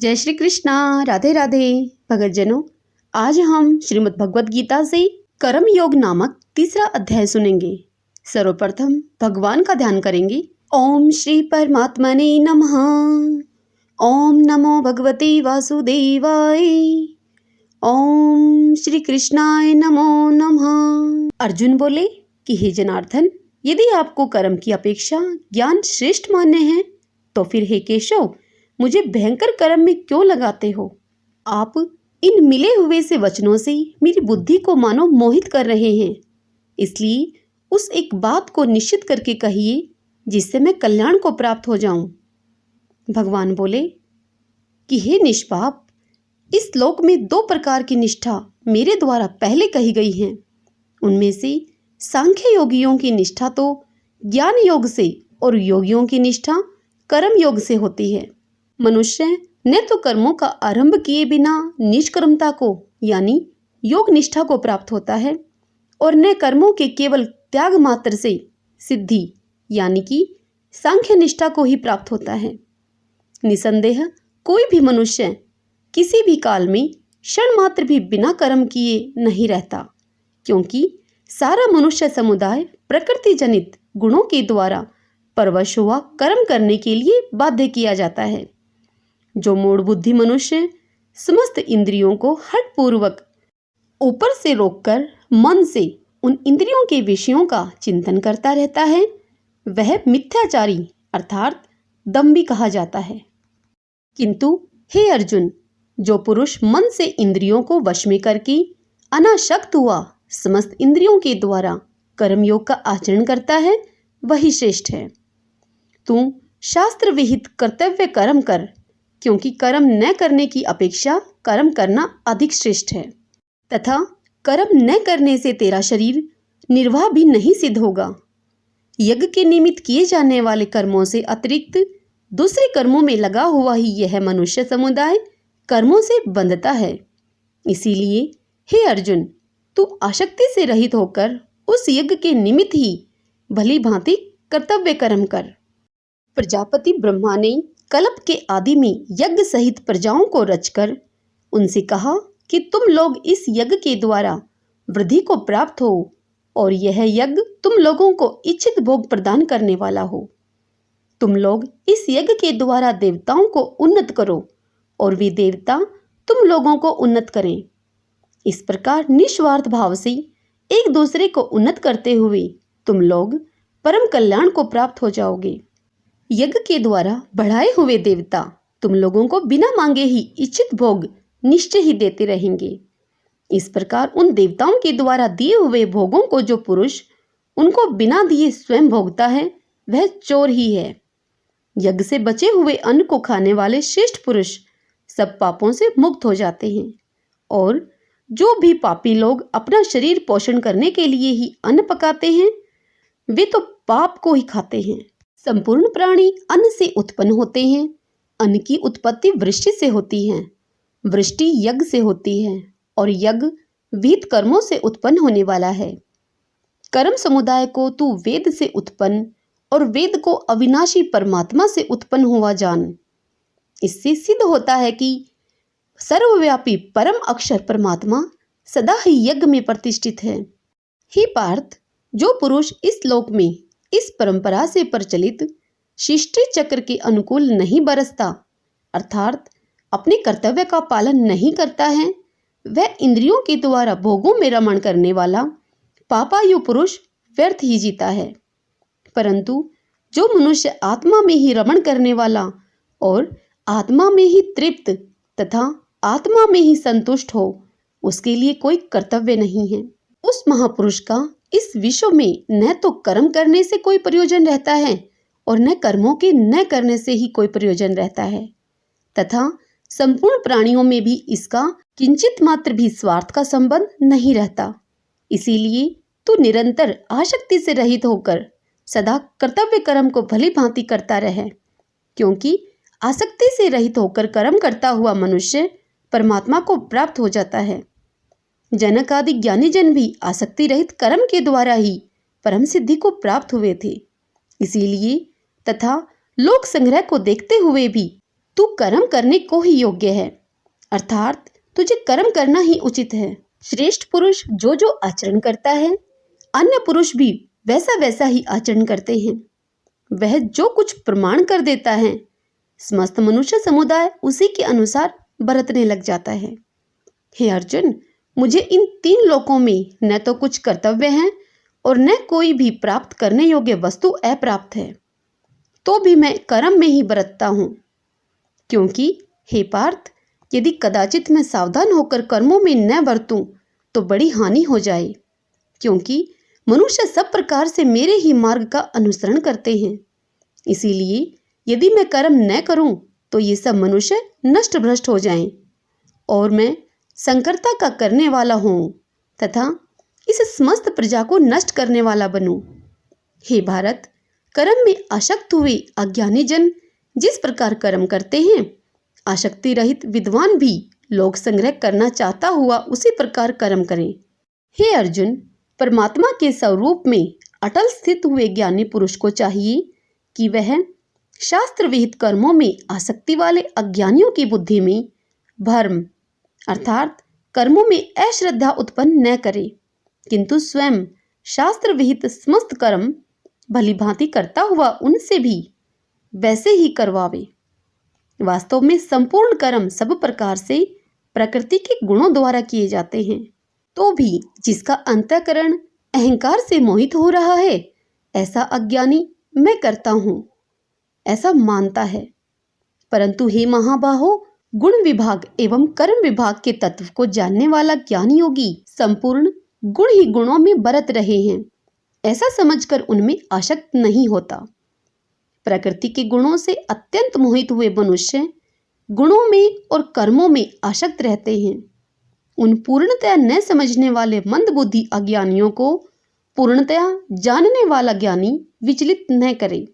जय श्री कृष्णा। राधे राधे भगतजनों, आज हम श्रीमद् भगवत गीता से कर्म योग नामक तीसरा अध्याय सुनेंगे। सर्वप्रथम भगवान का ध्यान करेंगे। ओम श्री परमात्मने नमः। ओम नमो भगवते वासुदेवाय। ओम श्री कृष्णाय नमो नमः। अर्जुन बोले कि हे जनार्दन, यदि आपको कर्म की अपेक्षा ज्ञान श्रेष्ठ मानने हैं तो फिर हे केशव, मुझे भयंकर कर्म में क्यों लगाते हो? आप इन मिले हुए से वचनों से मेरी बुद्धि को मानो मोहित कर रहे हैं। इसलिए उस एक बात को निश्चित करके कहिए जिससे मैं कल्याण को प्राप्त हो जाऊं। भगवान बोले कि हे निष्पाप, इस लोक में दो प्रकार की निष्ठा मेरे द्वारा पहले कही गई हैं। उनमें से सांख्य योगियों की निष्ठा तो ज्ञान योग से और योगियों की निष्ठा कर्म योग से होती है। मनुष्य न तो कर्मों का आरंभ किए बिना निष्कर्मता को यानी योग निष्ठा को प्राप्त होता है और न कर्मों के केवल त्याग मात्र से सिद्धि यानी कि सांख्य निष्ठा को ही प्राप्त होता है। निसंदेह कोई भी मनुष्य किसी भी काल में क्षण मात्र भी बिना कर्म किए नहीं रहता, क्योंकि सारा मनुष्य समुदाय प्रकृति जनित गुणों के द्वारा परवश हुआ कर्म करने के लिए बाध्य किया जाता है। जो मूढ़ बुद्धि मनुष्य समस्त इंद्रियों को हठपूर्वक ऊपर से रोककर मन से उन इंद्रियों के विषयों का चिंतन करता रहता है, वह मिथ्याचारी अर्थात दंभी कहा जाता है। किंतु हे अर्जुन, जो पुरुष मन से इंद्रियों को वश में करके अनासक्त हुआ समस्त इंद्रियों के द्वारा कर्मयोग का आचरण करता है, वही श्रेष्ठ है। तू शास्त्र विहित कर्तव्य कर्म कर, क्योंकि कर्म न करने की अपेक्षा कर्म करना अधिक श्रेष्ठ है, तथा कर्म न करने से तेरा शरीर निर्वाह भी नहीं सिद्ध होगा। यज्ञ के निमित्त किए जाने वाले कर्मों से अतिरिक्त दूसरे कर्मों में लगा हुआ ही यह मनुष्य समुदाय कर्मों से बंधता है। इसीलिए हे अर्जुन, तू आसक्ति से रहित होकर उस यज्ञ के निमित्त ही भली भांति कर्तव्य कर्म कर। प्रजापति ब्रह्मा ने कल्प के आदि में यज्ञ सहित प्रजाओं को रचकर उनसे कहा कि तुम लोग इस यज्ञ के द्वारा वृद्धि को प्राप्त हो और यह यज्ञ तुम लोगों को इच्छित भोग प्रदान करने वाला हो। तुम लोग इस यज्ञ के द्वारा देवताओं को उन्नत करो और वे देवता तुम लोगों को उन्नत करें। इस प्रकार निस्वार्थ भाव से एक दूसरे को उन्नत करते हुए तुम लोग परम कल्याण को प्राप्त हो जाओगे। यज्ञ के द्वारा बढ़ाए हुए देवता तुम लोगों को बिना मांगे ही इच्छित भोग निश्चय ही देते रहेंगे। इस प्रकार उन देवताओं के द्वारा दिए हुए भोगों को जो पुरुष उनको बिना दिए स्वयं भोगता है, वह चोर ही है। यज्ञ से बचे हुए अन्न को खाने वाले श्रेष्ठ पुरुष सब पापों से मुक्त हो जाते हैं, और जो भी पापी लोग अपना शरीर पोषण करने के लिए ही अन्न पकाते हैं, वे तो पाप को ही खाते हैं। संपूर्ण प्राणी अन्न से उत्पन्न होते हैं। अन्न की उत्पत्ति वृष्टि से होती है, वृष्टि यज्ञ से होती है और यज्ञ विहित कर्मों से उत्पन्न होने वाला है। कर्म समुदाय को तू वेद से उत्पन्न और वेद को अविनाशी परमात्मा से उत्पन्न हुआ जान। इससे सिद्ध होता है कि सर्वव्यापी परम अक्षर परमात्मा सदा ही यज्ञ में प्रतिष्ठित है। हे पार्थ, जो पुरुष इस लोक में इस परंपरा से प्रचलित सृष्टि चक्र के अनुकूल नहीं बरसता अर्थात अपने कर्तव्य का पालन नहीं करता है, वह इंद्रियों के द्वारा भोगों में रमण करने वाला पापायु पुरुष व्यर्थ ही जीता है। परंतु जो मनुष्य आत्मा में ही रमण करने वाला और आत्मा में ही तृप्त तथा आत्मा में ही संतुष्ट हो, उसके लिए कोई कर्तव्य नहीं है। उस महापुरुष का इस विश्व में न तो कर्म करने से कोई प्रयोजन रहता है और न कर्मों के न करने से ही कोई प्रयोजन रहता है, तथा संपूर्ण प्राणियों में भी इसका किंचित मात्र भी स्वार्थ का संबंध नहीं रहता। इसीलिए तू निरंतर आसक्ति से रहित होकर सदा कर्तव्य कर्म को भली भांति करता रहे, क्योंकि आसक्ति से रहित होकर कर्म करता हुआ मनुष्य परमात्मा को प्राप्त हो जाता है। जनक आदि ज्ञानी जन भी आसक्ति रहित कर्म के द्वारा ही परम सिद्धि को प्राप्त हुए थे। इसीलिए तथा लोक संग्रह को देखते हुए भी तू कर्म करने को ही योग्य है, अर्थात तुझे कर्म करना ही उचित है। श्रेष्ठ पुरुष जो जो आचरण करता है, अन्य पुरुष भी वैसा वैसा ही आचरण करते हैं। वह जो कुछ प्रमाण कर देता है, समस्त मनुष्य समुदाय उसी के अनुसार बरतने लग जाता है। हे अर्जुन, मुझे इन 3 लोकों में न तो कुछ कर्तव्य है और न कोई भी प्राप्त करने योग्य वस्तु अप्राप्त है, तो भी मैं कर्म में ही बरतता हूँ। क्योंकि हे पार्थ, यदि कदाचित मैं सावधान होकर कर्मों में न बरतूं तो बड़ी हानि हो जाए, क्योंकि मनुष्य सब प्रकार से मेरे ही मार्ग का अनुसरण करते हैं। इसीलिए यदि मैं कर्म न करूं तो ये सब मनुष्य नष्ट भ्रष्ट हो जाएं और मैं संकरता का करने वाला हूं तथा इस समस्त प्रजा को नष्ट करने वाला बनूं। हे भारत, कर्म में आसक्त हुए अज्ञानी जन जिस प्रकार कर्म करते हैं, आसक्ति रहित विद्वान भी लोक संग्रह करना चाहता हुआ उसी प्रकार कर्म करें। हे अर्जुन, परमात्मा के स्वरूप में अटल स्थित हुए ज्ञानी पुरुष को चाहिए कि वह शास्त्र विहित कर्मों में आसक्ति वाले अज्ञानियों की बुद्धि में भ्रम अर्थात कर्मों में अश्रद्धा उत्पन्न न करे, किंतु स्वयं शास्त्र विहित समस्त कर्म भली भांति करता हुआ उनसे भी वैसे ही करवावे। वास्तव में संपूर्ण कर्म सब प्रकार से प्रकृति के गुणों द्वारा किए जाते हैं, तो भी जिसका अंतःकरण अहंकार से मोहित हो रहा है, ऐसा अज्ञानी मैं करता हूँ ऐसा मानता है। परंतु हे महाबाहो, गुण विभाग एवं कर्म विभाग के तत्व को जानने वाला ज्ञानी योगी संपूर्ण गुण ही गुणों में बरत रहे हैं, ऐसा समझकर उनमें आसक्त नहीं होता। प्रकृति के गुणों से अत्यंत मोहित हुए मनुष्य गुणों में और कर्मों में आसक्त रहते हैं। उन पूर्णतया न समझने वाले मंदबुद्धि अज्ञानियों को पूर्णतया जानने वाला ज्ञानी विचलित न करे।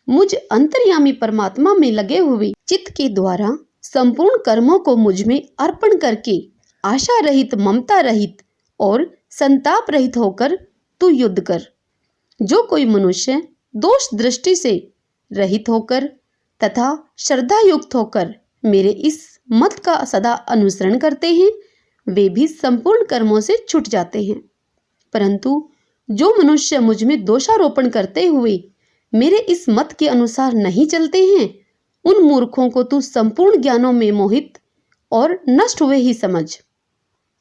मुझ अंतर्यामी परमात्मा में लगे हुए चित्त के द्वारा संपूर्ण कर्मों को मुझ में अर्पण करके आशा रहित, ममता रहित और संताप रहित होकर तू युद्ध कर। जो कोई मनुष्य दोष दृष्टि से रहित होकर तथा श्रद्धा युक्त होकर मेरे इस मत का सदा अनुसरण करते हैं, वे भी संपूर्ण कर्मों से छूट जाते हैं। परंतु जो मनुष्य मुझ में दोषारोपण करते हुए मेरे इस मत के अनुसार नहीं चलते हैं, उन मूर्खों को तू संपूर्ण ज्ञानों में मोहित और नष्ट हुए ही समझ।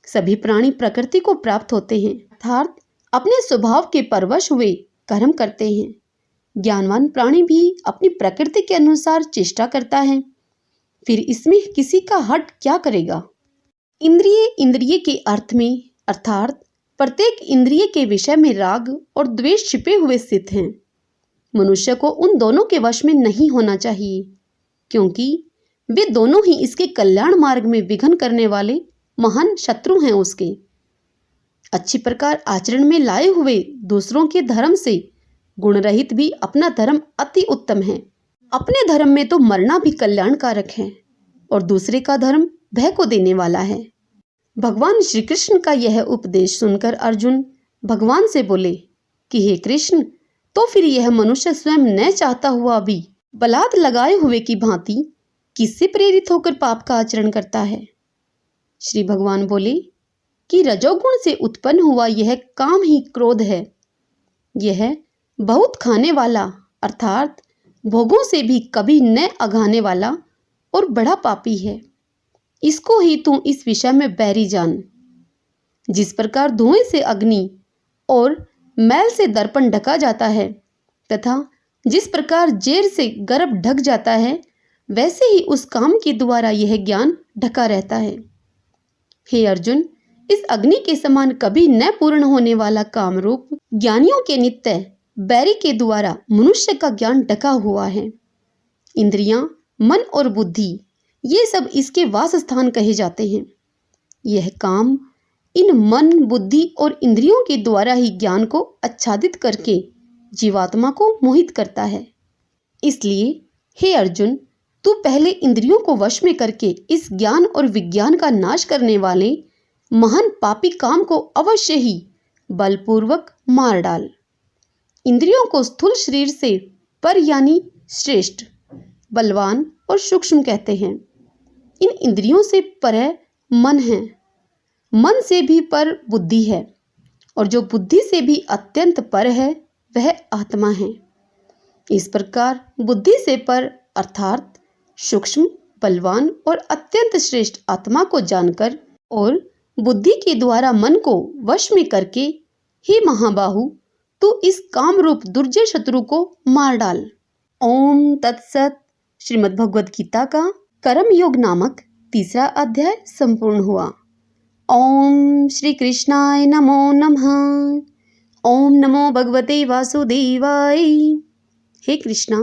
सभी प्राणी प्रकृति को प्राप्त होते हैं, अर्थात अपने स्वभाव के परवश हुए कर्म करते हैं। ज्ञानवान प्राणी भी अपनी प्रकृति के अनुसार चेष्टा करता है, फिर इसमें किसी का हट क्या करेगा। इंद्रिय के अर्थ में अर्थात प्रत्येक इंद्रिय के विषय में राग और द्वेष छिपे हुए स्थित हैं। मनुष्य को उन दोनों के वश में नहीं होना चाहिए, क्योंकि वे दोनों ही इसके कल्याण मार्ग में विघ्न करने वाले महान शत्रु हैं उसके। अच्छी प्रकार आचरण में लाए हुए दूसरों के धर्म से गुण रहित भी अपना धर्म अति उत्तम है। अपने धर्म में तो मरना भी कल्याणकारक है और दूसरे का धर्म भय को देने वाला है। भगवान श्री कृष्ण का यह उपदेश सुनकर अर्जुन भगवान से बोले कि हे कृष्ण, तो फिर यह मनुष्य स्वयं न चाहता हुआ भी बलात् लगाए हुए की भांति किससे प्रेरित होकर पाप का आचरण करता है। श्री भगवान बोले कि रजोगुण से उत्पन्न हुआ यह काम ही क्रोध है। यह बहुत खाने वाला अर्थात भोगों से भी कभी न अघाने वाला और बड़ा पापी है। इसको ही तू इस विषय में बैरी जान। जिस प्रकार धुएं से अग्नि और मैल से दर्पण ढका जाता है तथा जिस प्रकार जेर से गर्भ ढक जाता है, वैसे ही उस काम के द्वारा यह ज्ञान ढका रहता है। हे अर्जुन, इस अग्नि के समान कभी न पूर्ण होने वाला काम रूप ज्ञानियों के नित्य बैरी के द्वारा मनुष्य का ज्ञान ढका हुआ है। इंद्रियां, मन और बुद्धि ये सब इसके वास स्थान कहे जाते हैं। यह काम इन मन, बुद्धि और इंद्रियों के द्वारा ही ज्ञान को आच्छादित करके जीवात्मा को मोहित करता है। इसलिए हे अर्जुन, तू पहले इंद्रियों को वश में करके इस ज्ञान और विज्ञान का नाश करने वाले महान पापी काम को अवश्य ही बलपूर्वक मार डाल। इंद्रियों को स्थूल शरीर से पर यानी श्रेष्ठ बलवान और सूक्ष्म कहते हैं। इन इंद्रियों से परे मन है, मन से भी पर बुद्धि है, और जो बुद्धि से भी अत्यंत पर है वह आत्मा है। इस प्रकार बुद्धि से पर अर्थात सूक्ष्म, बलवान और अत्यंत श्रेष्ठ आत्मा को जानकर और बुद्धि के द्वारा मन को वश में करके, हे महाबाहु, तू इस काम रूप दुर्जय शत्रु को मार डाल। ओम तत्सत। श्रीमद् भगवद गीता का कर्म योग नामक 3रा अध्याय संपूर्ण हुआ। ओम श्री कृष्णाय नमो नमः। ओम नमो भगवते वासुदेवाय। हे कृष्णा,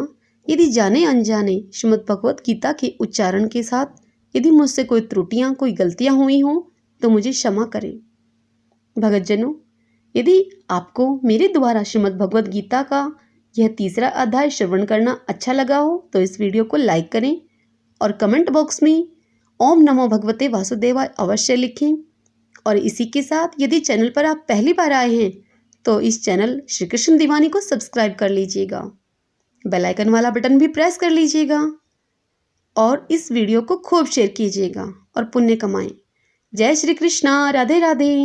यदि जाने अनजाने श्रीमद् भगवद गीता के उच्चारण के साथ यदि मुझसे कोई त्रुटियां, कोई गलतियां हुई हों तो मुझे क्षमा करें। भगतजनों, यदि आपको मेरे द्वारा श्रीमद् भगवद गीता का यह 3रा अध्याय श्रवण करना अच्छा लगा हो तो इस वीडियो को लाइक करें और कमेंट बॉक्स में ओम नमो भगवते वासुदेवाय अवश्य लिखें। और इसी के साथ यदि चैनल पर आप पहली बार आए हैं तो इस चैनल श्री कृष्ण दीवानी को सब्सक्राइब कर लीजिएगा, बेल आइकन वाला बटन भी प्रेस कर लीजिएगा और इस वीडियो को खूब शेयर कीजिएगा और पुण्य कमाएं। जय श्री कृष्णा। राधे राधे।